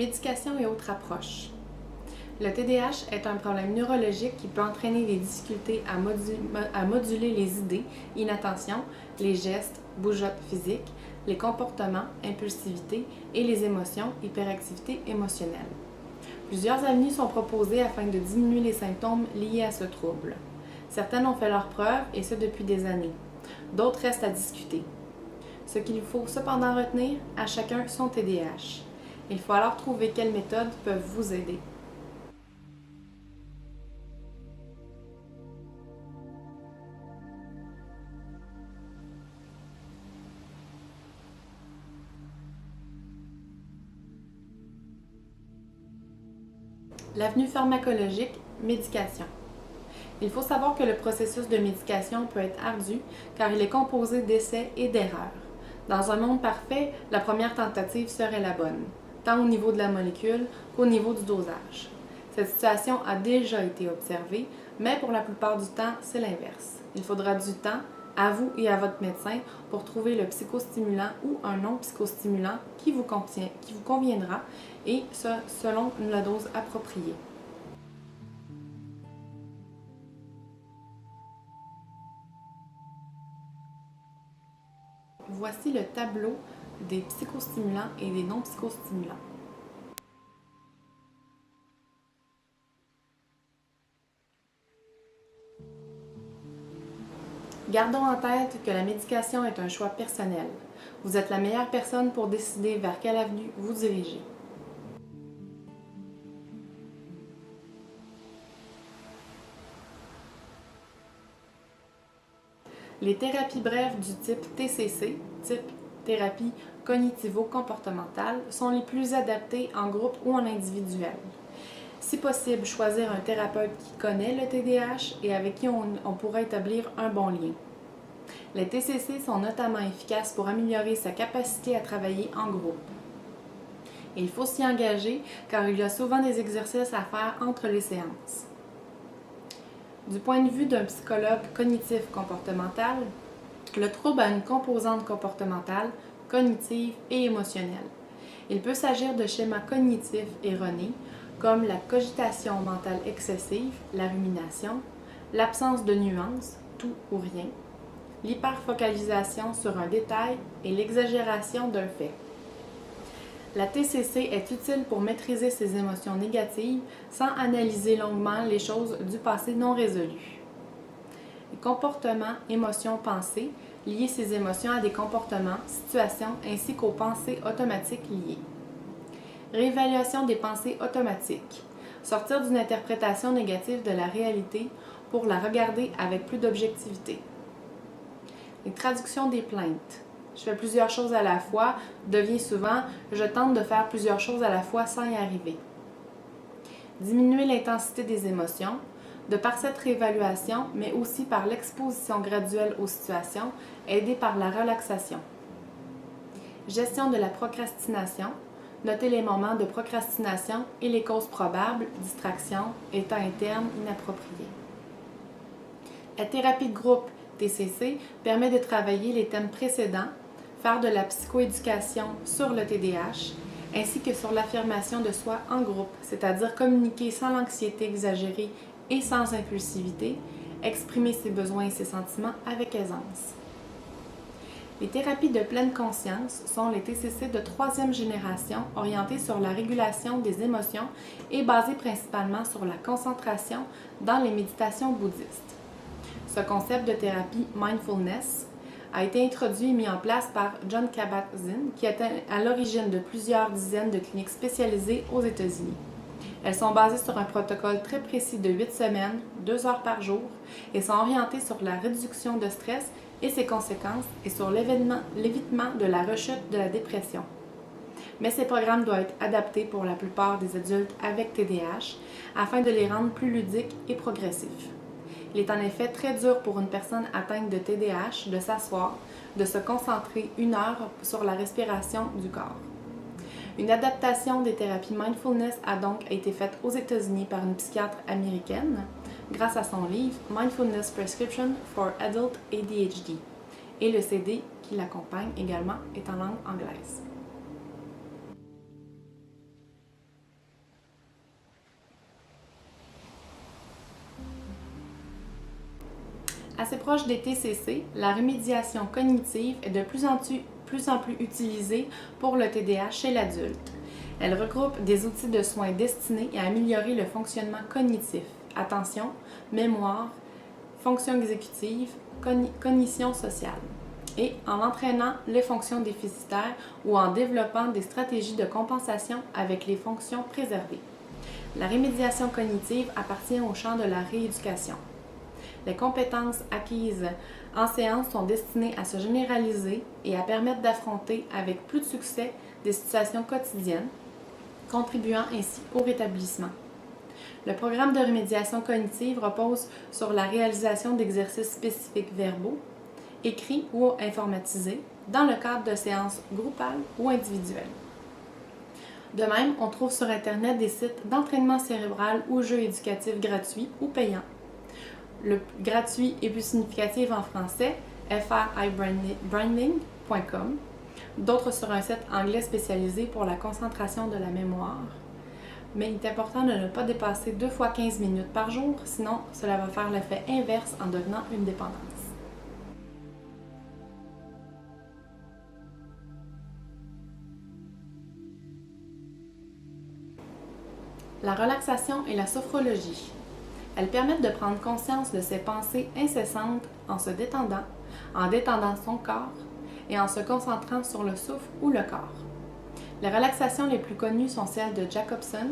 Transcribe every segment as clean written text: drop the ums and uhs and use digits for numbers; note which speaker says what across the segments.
Speaker 1: Médication et autres approches. Le TDAH est un problème neurologique qui peut entraîner des difficultés à moduler les idées, inattention, les gestes, bougeottes physiques, les comportements, impulsivité et les émotions, hyperactivité émotionnelle. Plusieurs avenues sont proposées afin de diminuer les symptômes liés à ce trouble. Certaines ont fait leurs preuves et ce depuis des années. D'autres restent à discuter. Ce qu'il faut cependant retenir, à chacun son TDAH. Il faut alors trouver quelles méthodes peuvent vous aider. L'avenue pharmacologique, médication. Il faut savoir que le processus de médication peut être ardu car il est composé d'essais et d'erreurs. Dans un monde parfait, la première tentative serait la bonne, tant au niveau de la molécule qu'au niveau du dosage. Cette situation a déjà été observée, mais pour la plupart du temps, c'est l'inverse. Il faudra du temps à vous et à votre médecin pour trouver le psychostimulant ou un non-psychostimulant qui vous conviendra et ce, selon la dose appropriée. Voici le tableau des psychostimulants et des non-psychostimulants. Gardons en tête que la médication est un choix personnel. Vous êtes la meilleure personne pour décider vers quelle avenue vous dirigez. Les thérapies brèves du type TCC, type thérapie cognitivo-comportementale, sont les plus adaptées en groupe ou en individuel. Si possible, choisir un thérapeute qui connaît le TDAH et avec qui on pourra établir un bon lien. Les TCC sont notamment efficaces pour améliorer sa capacité à travailler en groupe. Il faut s'y engager car il y a souvent des exercices à faire entre les séances. Du point de vue d'un psychologue cognitif-comportemental, le trouble a une composante comportementale, cognitive et émotionnelle. Il peut s'agir de schémas cognitifs erronés, comme la cogitation mentale excessive, la rumination, l'absence de nuances, tout ou rien, l'hyperfocalisation sur un détail et l'exagération d'un fait. La TCC est utile pour maîtriser ses émotions négatives sans analyser longuement les choses du passé non résolues. Les comportements, émotions, pensées, lier ces émotions à des comportements, situations ainsi qu'aux pensées automatiques liées. Réévaluation des pensées automatiques. Sortir d'une interprétation négative de la réalité pour la regarder avec plus d'objectivité. Les traductions des plaintes. Je fais plusieurs choses à la fois devient souvent je tente de faire plusieurs choses à la fois sans y arriver. Diminuer l'intensité des émotions, de par cette réévaluation, mais aussi par l'exposition graduelle aux situations, aidée par la relaxation. Gestion de la procrastination. Notez les moments de procrastination et les causes probables, distraction, état interne inapproprié. La thérapie de groupe TCC permet de travailler les thèmes précédents, faire de la psychoéducation sur le TDAH, ainsi que sur l'affirmation de soi en groupe, c'est-à-dire communiquer sans l'anxiété exagérée et sans impulsivité, exprimer ses besoins et ses sentiments avec aisance. Les thérapies de pleine conscience sont les TCC de troisième génération orientées sur la régulation des émotions et basées principalement sur la concentration dans les méditations bouddhistes. Ce concept de thérapie mindfulness a été introduit et mis en place par Jon Kabat-Zinn, qui est à l'origine de plusieurs dizaines de cliniques spécialisées aux États-Unis. Elles sont basées sur un protocole très précis de 8 semaines, 2 heures par jour, et sont orientées sur la réduction de stress et ses conséquences et sur l'évitement de la rechute de la dépression. Mais ces programmes doivent être adaptés pour la plupart des adultes avec TDAH afin de les rendre plus ludiques et progressifs. Il est en effet très dur pour une personne atteinte de TDAH de s'asseoir, de se concentrer 1 heure sur la respiration du corps. Une adaptation des thérapies mindfulness a donc été faite aux États-Unis par une psychiatre américaine grâce à son livre Mindfulness Prescription for Adult ADHD et le CD qui l'accompagne également est en langue anglaise. Assez proche des TCC, la remédiation cognitive est de plus en plus utilisée pour le TDAH chez l'adulte. Elle regroupe des outils de soins destinés à améliorer le fonctionnement cognitif, attention, mémoire, fonction exécutive, cognition sociale, et en entraînant les fonctions déficitaires ou en développant des stratégies de compensation avec les fonctions préservées. La remédiation cognitive appartient au champ de la rééducation. Les compétences acquises en séance sont destinées à se généraliser et à permettre d'affronter avec plus de succès des situations quotidiennes, contribuant ainsi au rétablissement. Le programme de remédiation cognitive repose sur la réalisation d'exercices spécifiques verbaux, écrits ou informatisés, dans le cadre de séances groupales ou individuelles. De même, on trouve sur Internet des sites d'entraînement cérébral ou jeux éducatifs gratuits ou payants. Le gratuit est plus significatif en français, fribranding.com, d'autres sur un site anglais spécialisé pour la concentration de la mémoire. Mais il est important de ne pas dépasser 2 fois 15 minutes par jour, sinon cela va faire l'effet inverse en devenant une dépendance. La relaxation et la sophrologie. Elles permettent de prendre conscience de ses pensées incessantes en se détendant, en détendant son corps et en se concentrant sur le souffle ou le corps. Les relaxations les plus connues sont celles de Jacobson,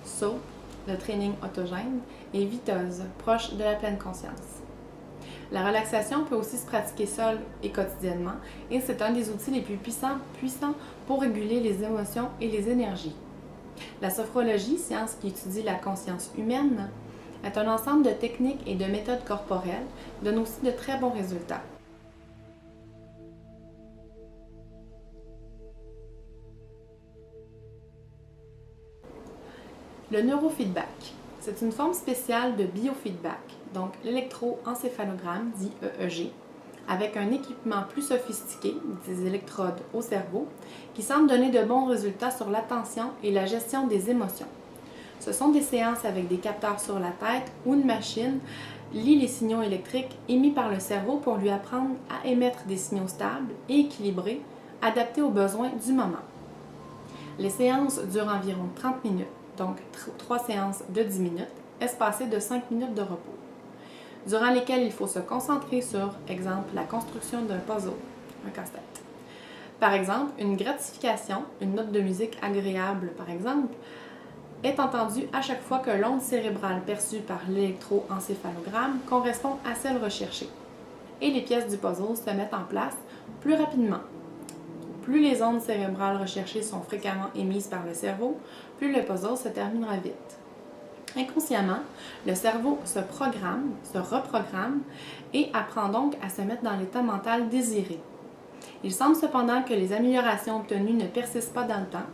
Speaker 1: SOAP, le training autogène, et Vitoz, proche de la pleine conscience. La relaxation peut aussi se pratiquer seule et quotidiennement, et c'est un des outils les plus puissants pour réguler les émotions et les énergies. La sophrologie, science qui étudie la conscience humaine, est un ensemble de techniques et de méthodes corporelles, donne aussi de très bons résultats. Le neurofeedback, c'est une forme spéciale de biofeedback, donc l'électroencéphalogramme, dit EEG, avec un équipement plus sophistiqué, des électrodes au cerveau, qui semble donner de bons résultats sur l'attention et la gestion des émotions. Ce sont des séances avec des capteurs sur la tête où une machine lit les signaux électriques émis par le cerveau pour lui apprendre à émettre des signaux stables et équilibrés, adaptés aux besoins du moment. Les séances durent environ 30 minutes, donc 3 séances de 10 minutes, espacées de 5 minutes de repos, durant lesquelles il faut se concentrer sur, exemple, la construction d'un puzzle, un casse-tête. Par exemple, une gratification, une note de musique agréable par exemple, est entendue à chaque fois que l'onde cérébrale perçue par l'électroencéphalogramme correspond à celle recherchée. Et les pièces du puzzle se mettent en place plus rapidement. Plus les ondes cérébrales recherchées sont fréquemment émises par le cerveau, plus le puzzle se terminera vite. Inconsciemment, le cerveau se reprogramme et apprend donc à se mettre dans l'état mental désiré. Il semble cependant que les améliorations obtenues ne persistent pas dans le temps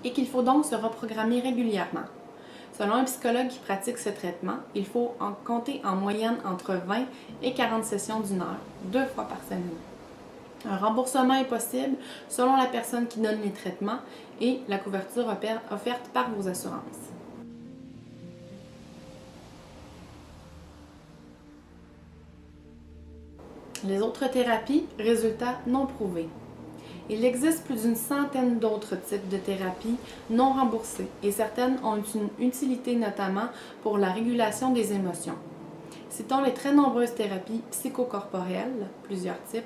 Speaker 1: et qu'il faut donc se reprogrammer régulièrement. Selon un psychologue qui pratique ce traitement, il faut en compter en moyenne entre 20 et 40 sessions d'1 heure, 2 fois par semaine. Un remboursement est possible selon la personne qui donne les traitements et la couverture offerte par vos assurances. Les autres thérapies, résultats non prouvés. Il existe plus d'une centaine d'autres types de thérapies non remboursées et certaines ont une utilité notamment pour la régulation des émotions. Citons les très nombreuses thérapies psychocorporelles, plusieurs types,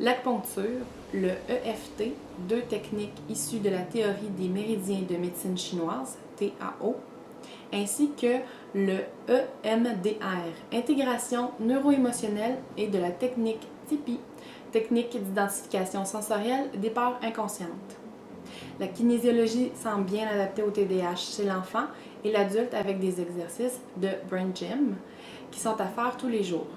Speaker 1: l'acupuncture, le EFT, 2 techniques issues de la théorie des méridiens de médecine chinoise, TAO, ainsi que le EMDR, intégration neuro-émotionnelle, et de la technique TIPI, technique d'identification sensorielle des peurs inconscientes. La kinésiologie semble bien adaptée au TDAH chez l'enfant et l'adulte avec des exercices de Brain Gym qui sont à faire tous les jours.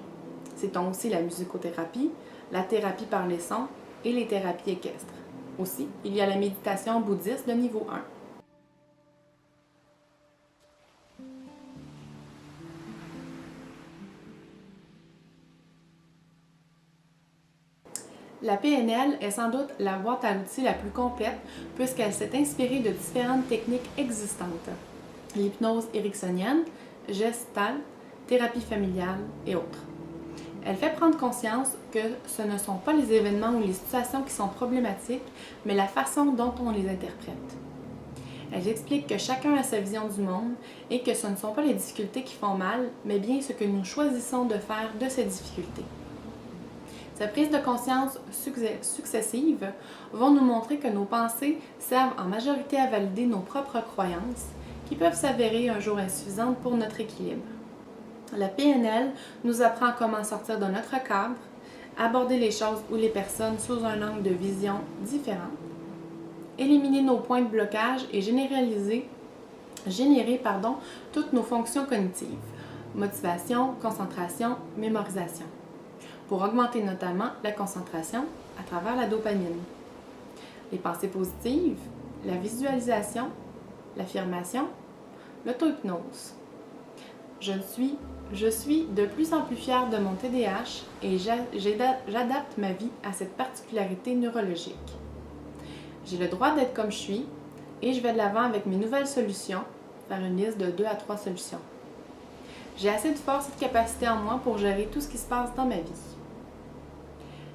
Speaker 1: Citons aussi la musicothérapie, la thérapie par les sons et les thérapies équestres. Aussi, il y a la méditation bouddhiste de niveau 1. La PNL est sans doute la boîte à outils la plus complète puisqu'elle s'est inspirée de différentes techniques existantes. L'hypnose ericksonienne, gestalt, thérapie familiale et autres. Elle fait prendre conscience que ce ne sont pas les événements ou les situations qui sont problématiques, mais la façon dont on les interprète. Elle explique que chacun a sa vision du monde et que ce ne sont pas les difficultés qui font mal, mais bien ce que nous choisissons de faire de ces difficultés. Ces prises de conscience successives vont nous montrer que nos pensées servent en majorité à valider nos propres croyances, qui peuvent s'avérer un jour insuffisantes pour notre équilibre. La PNL nous apprend comment sortir de notre cadre, aborder les choses ou les personnes sous un angle de vision différent, éliminer nos points de blocage et générer toutes nos fonctions cognitives, motivation, concentration, mémorisation, pour augmenter notamment la concentration à travers la dopamine. Les pensées positives, la visualisation, l'affirmation, l'auto-hypnose. Je suis de plus en plus fière de mon TDAH et j'adapte ma vie à cette particularité neurologique. J'ai le droit d'être comme je suis et je vais de l'avant avec mes nouvelles solutions, faire une liste de 2 à 3 solutions. J'ai assez de force et de capacité en moi pour gérer tout ce qui se passe dans ma vie.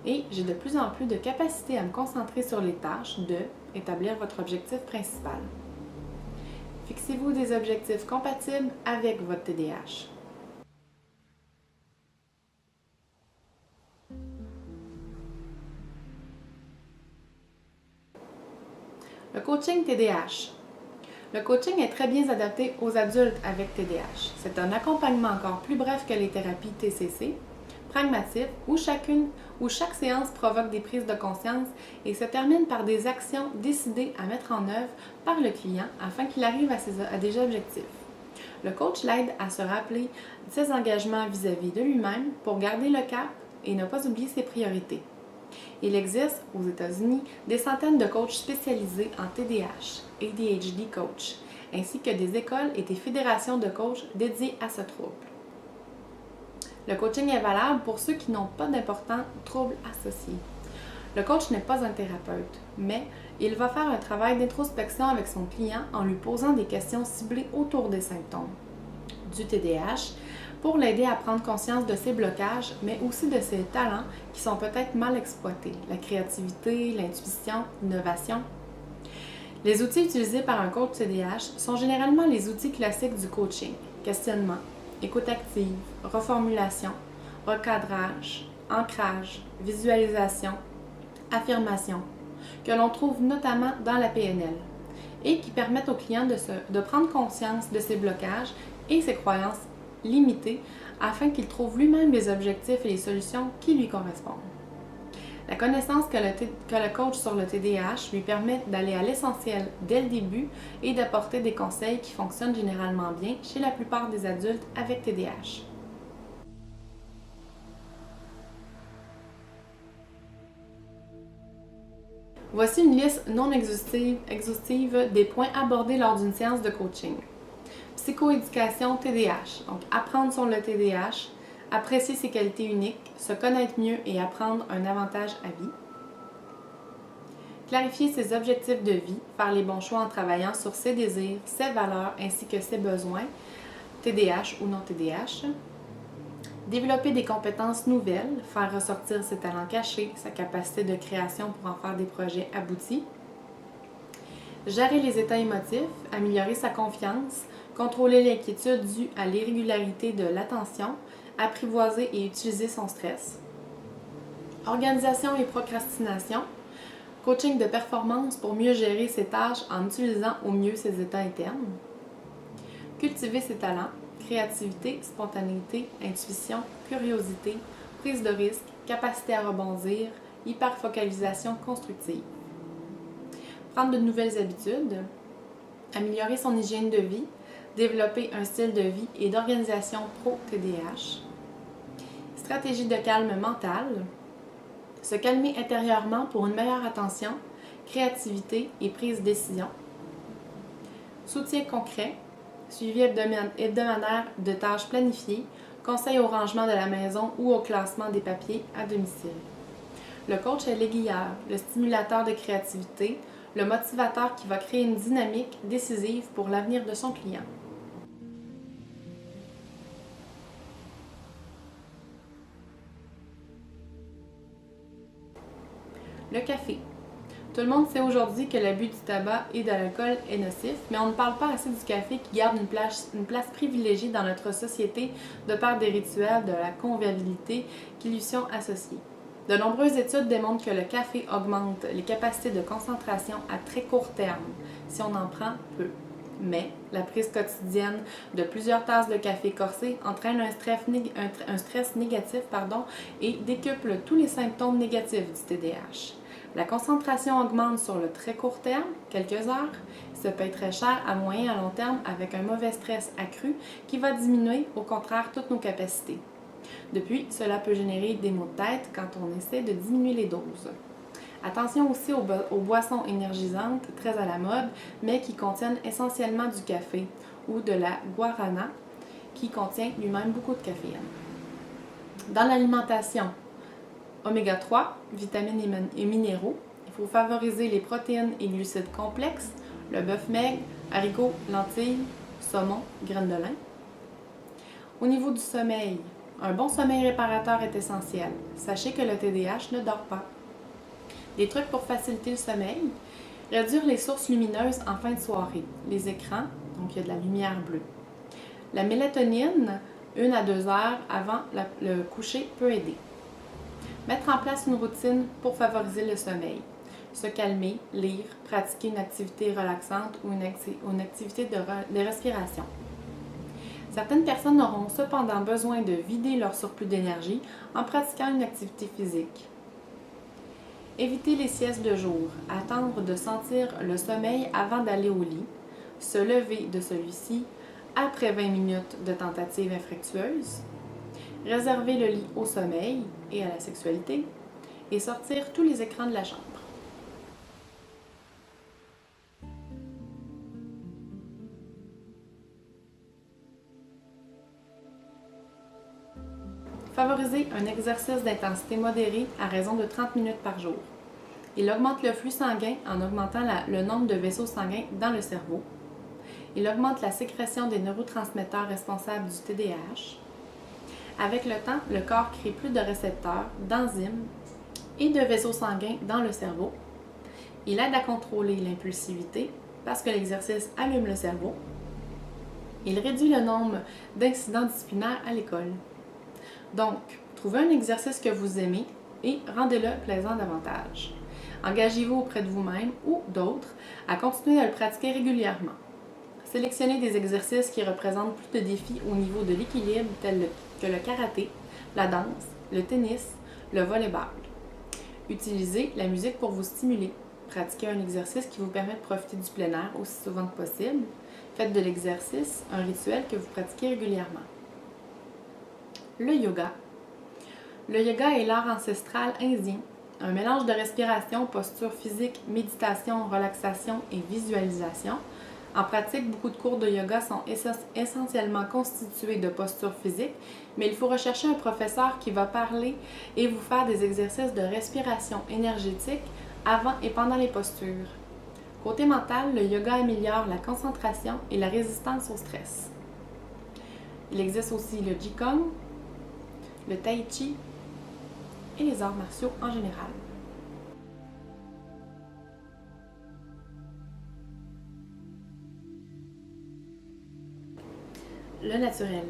Speaker 1: Et j'ai de plus en plus de capacité à me concentrer sur les tâches de établir votre objectif principal. Fixez-vous des objectifs compatibles avec votre TDAH. Le coaching TDAH. Le coaching est très bien adapté aux adultes avec TDAH. C'est un accompagnement encore plus bref que les thérapies TCC, pragmatique, où chaque séance provoque des prises de conscience et se termine par des actions décidées à mettre en œuvre par le client afin qu'il arrive à des objectifs. Le coach l'aide à se rappeler de ses engagements vis-à-vis de lui-même pour garder le cap et ne pas oublier ses priorités. Il existe aux États-Unis des centaines de coachs spécialisés en TDAH, ADHD coach, ainsi que des écoles et des fédérations de coachs dédiées à ce trouble. Le coaching est valable pour ceux qui n'ont pas d'importants troubles associés. Le coach n'est pas un thérapeute, mais il va faire un travail d'introspection avec son client en lui posant des questions ciblées autour des symptômes du TDAH pour l'aider à prendre conscience de ses blocages, mais aussi de ses talents qui sont peut-être mal exploités, la créativité, l'intuition, l'innovation. Les outils utilisés par un coach TDAH sont généralement les outils classiques du coaching: questionnement, écoute active, reformulation, recadrage, ancrage, visualisation, affirmation, que l'on trouve notamment dans la PNL et qui permettent au client de prendre conscience de ses blocages et ses croyances limitées afin qu'il trouve lui-même les objectifs et les solutions qui lui correspondent. La connaissance que le coach sur le TDAH lui permet d'aller à l'essentiel dès le début et d'apporter des conseils qui fonctionnent généralement bien chez la plupart des adultes avec TDAH. Voici une liste non exhaustive des points abordés lors d'une séance de coaching. Psychoéducation TDAH, donc apprendre sur le TDAH, apprécier ses qualités uniques, se connaître mieux et apprendre un avantage à vie. Clarifier ses objectifs de vie, faire les bons choix en travaillant sur ses désirs, ses valeurs ainsi que ses besoins, TDAH ou non TDAH. Développer des compétences nouvelles, faire ressortir ses talents cachés, sa capacité de création pour en faire des projets aboutis. Gérer les états émotifs, améliorer sa confiance, contrôler l'inquiétude due à l'irrégularité de l'attention, apprivoiser et utiliser son stress. Organisation et procrastination, coaching de performance pour mieux gérer ses tâches en utilisant au mieux ses états internes. Cultiver ses talents, créativité, spontanéité, intuition, curiosité, prise de risque, capacité à rebondir, hyperfocalisation constructive. Prendre de nouvelles habitudes, améliorer son hygiène de vie, développer un style de vie et d'organisation pro-TDAH. Stratégie de calme mental, se calmer intérieurement pour une meilleure attention, créativité et prise de décision. Soutien concret, suivi hebdomadaire de tâches planifiées, conseil au rangement de la maison ou au classement des papiers à domicile. Le coach est l'aiguilleur, le stimulateur de créativité, le motivateur qui va créer une dynamique décisive pour l'avenir de son client. Le café. Tout le monde sait aujourd'hui que l'abus du tabac et de l'alcool est nocif, mais on ne parle pas assez du café qui garde une place privilégiée dans notre société de par des rituels de la convivialité qui lui sont associés. De nombreuses études démontrent que le café augmente les capacités de concentration à très court terme, si on en prend peu. Mais la prise quotidienne de plusieurs tasses de café corsé entraîne un stress négatif et décuple tous les symptômes négatifs du TDAH. La concentration augmente sur le très court terme, quelques heures. Ça peut être très cher à moyen et à long terme avec un mauvais stress accru qui va diminuer, au contraire, toutes nos capacités. Depuis, cela peut générer des maux de tête quand on essaie de diminuer les doses. Attention aussi aux boissons énergisantes, très à la mode, mais qui contiennent essentiellement du café ou de la guarana, qui contient lui-même beaucoup de caféine. Dans l'alimentation, oméga 3, vitamines et minéraux, il faut favoriser les protéines et glucides complexes, le bœuf maigre, haricots, lentilles, saumon, graines de lin. Au niveau du sommeil, un bon sommeil réparateur est essentiel. Sachez que le TDAH ne dort pas. Des trucs pour faciliter le sommeil, réduire les sources lumineuses en fin de soirée, les écrans, donc il y a de la lumière bleue. La mélatonine, 1 à 2 heures avant le coucher, peut aider. Mettre en place une routine pour favoriser le sommeil. Se calmer, lire, pratiquer une activité relaxante ou une activité de respiration. Certaines personnes auront cependant besoin de vider leur surplus d'énergie en pratiquant une activité physique. Éviter les siestes de jour, attendre de sentir le sommeil avant d'aller au lit, se lever de celui-ci après 20 minutes de tentatives infructueuses, réserver le lit au sommeil et à la sexualité et sortir tous les écrans de la chambre. Favoriser un exercice d'intensité modérée à raison de 30 minutes par jour. Il augmente le flux sanguin en augmentant le nombre de vaisseaux sanguins dans le cerveau. Il augmente la sécrétion des neurotransmetteurs responsables du TDAH. Avec le temps, le corps crée plus de récepteurs, d'enzymes et de vaisseaux sanguins dans le cerveau. Il aide à contrôler l'impulsivité parce que l'exercice allume le cerveau. Il réduit le nombre d'incidents disciplinaires à l'école. Donc, trouvez un exercice que vous aimez et rendez-le plaisant davantage. Engagez-vous auprès de vous-même ou d'autres à continuer à le pratiquer régulièrement. Sélectionnez des exercices qui représentent plus de défis au niveau de l'équilibre tels que le karaté, la danse, le tennis, le volley-ball. Utilisez la musique pour vous stimuler. Pratiquez un exercice qui vous permet de profiter du plein air aussi souvent que possible. Faites de l'exercice un rituel que vous pratiquez régulièrement. Le yoga. Le yoga est l'art ancestral indien, un mélange de respiration, posture physique, méditation, relaxation et visualisation. En pratique, beaucoup de cours de yoga sont essentiellement constitués de postures physiques, mais il faut rechercher un professeur qui va parler et vous faire des exercices de respiration énergétique avant et pendant les postures. Côté mental, le yoga améliore la concentration et la résistance au stress. Il existe aussi le Qigong, le Tai Chi et les arts martiaux en général. Le naturel.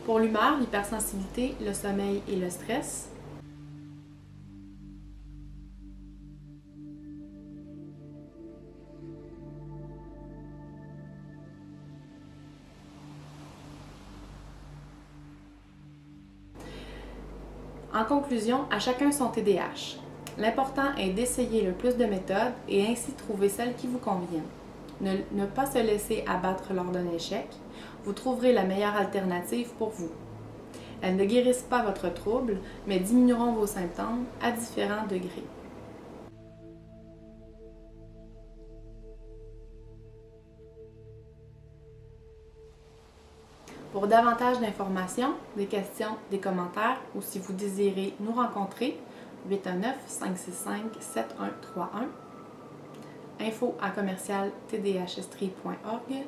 Speaker 1: Pour l'humeur, l'hypersensibilité, le sommeil et le stress. En conclusion, à chacun son TDAH. L'important est d'essayer le plus de méthodes et ainsi trouver celle qui vous convienne. Ne pas se laisser abattre lors d'un échec. Vous trouverez la meilleure alternative pour vous. Elles ne guérissent pas votre trouble, mais diminueront vos symptômes à différents degrés. Pour davantage d'informations, des questions, des commentaires ou si vous désirez nous rencontrer, 819-565-7131, info@commercialtdhestrie.org.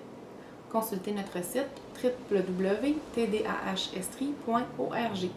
Speaker 1: Consultez notre site www.tdahestrie.org.